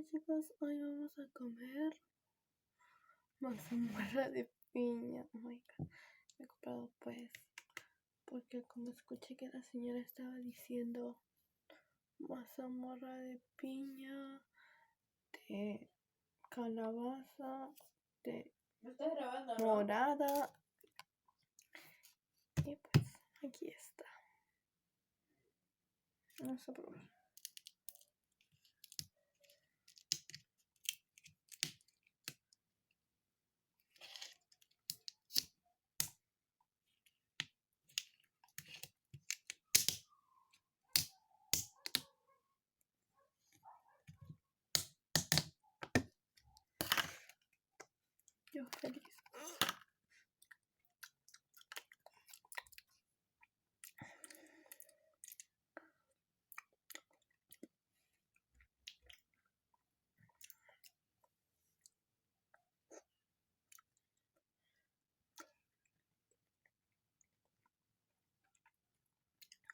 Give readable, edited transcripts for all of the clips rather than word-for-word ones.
chicos, hoy vamos a comer mazamorra de piña. Oh my god, me he comprado pues, porque como escuché que la señora estaba diciendo mazamorra de piña, de calabaza, de morada, y pues aquí está. Vamos a probar. Yo feliz.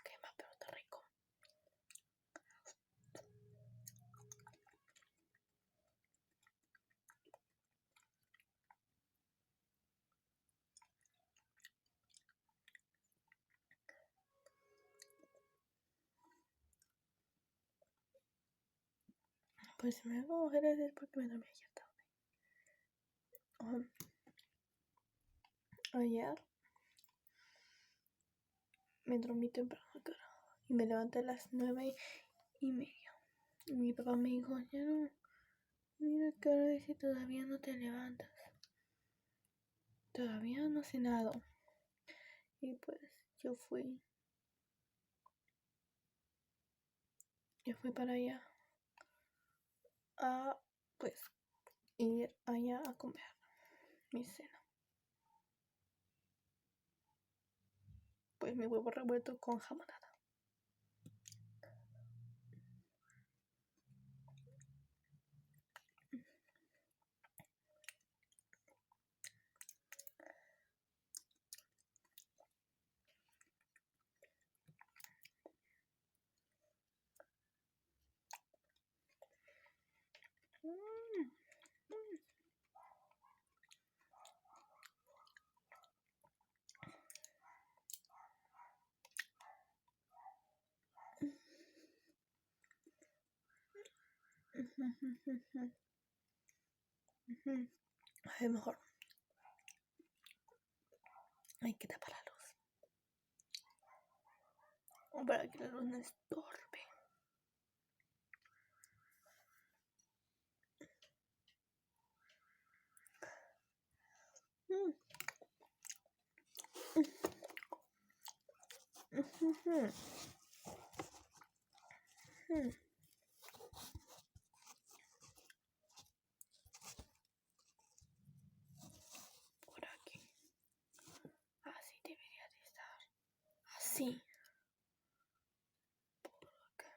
Quema, pero está rico. Pues si me hago mujeres es porque me dormí ayer tarde. Ayer me dormí temprano, cara, y me levanté a las 9:30. Y mi papá me dijo, ya no, mira que ahora dice todavía no te levantas. Todavía no he cenado. Y pues yo fui para allá a pues ir allá a comer mi cena. Pues mi huevo revuelto con jamonada. A lo mejor hay que tapar la luz para que la luz no estorbe. Por aquí. Así debería de estar. Así. Por acá.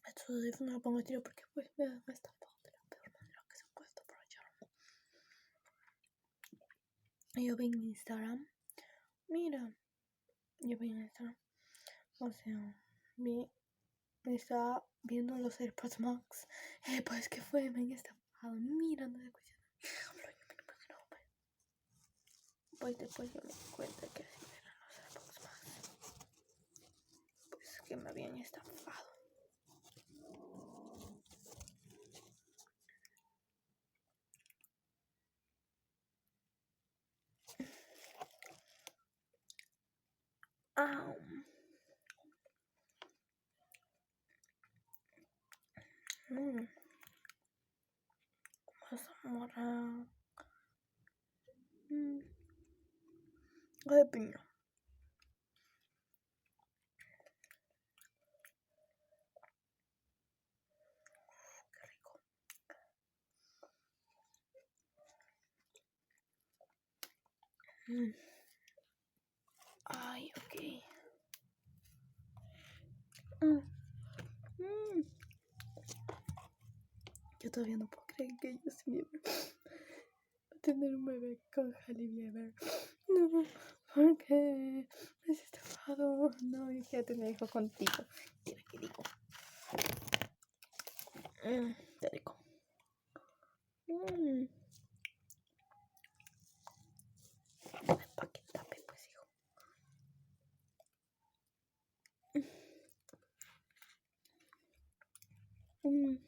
Estos audífonos los pongo a tiro porque pues me han estampado de la peor manera que se han puesto por allá. Yo vi en Instagram. Mira. Yo vi en Instagram. O sea, estaba viendo los AirPods Max. Pues que fue, me han estampado. Mira, no se cuestiona. Pues después yo me di cuenta que así eran los AirPods Max. Pues que me habían estafado. Au. Mazamorra. De piña. Qué rico. Ay, ok. Mm. Yo todavía no puedo creer que Justin Bieber va a tener un bebé con Hailey Bieber. No, ¿por qué? Me has estafado. No, yo quiero tener hijo contigo. Mira qué digo. Qué rico. ¿Para qué tape, pues, hijo? Yummy,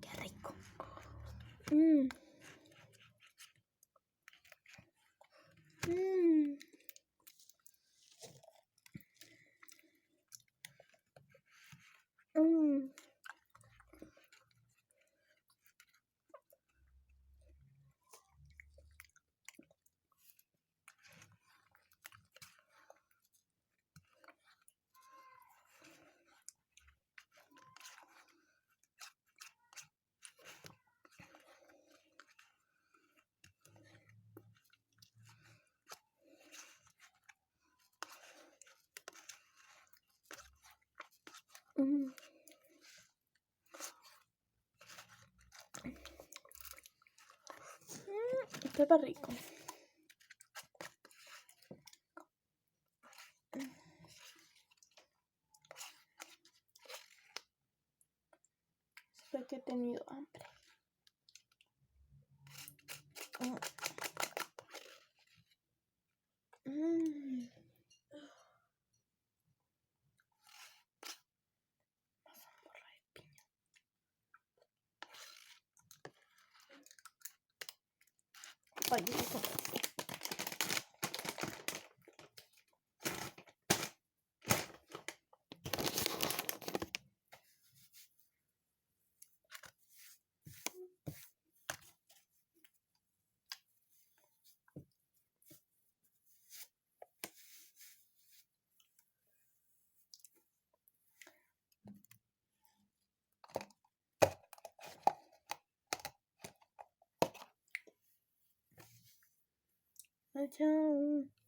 qué rico. Está rico. Espero que he tenido hambre. Mazamorra de piña. Vaya, chao.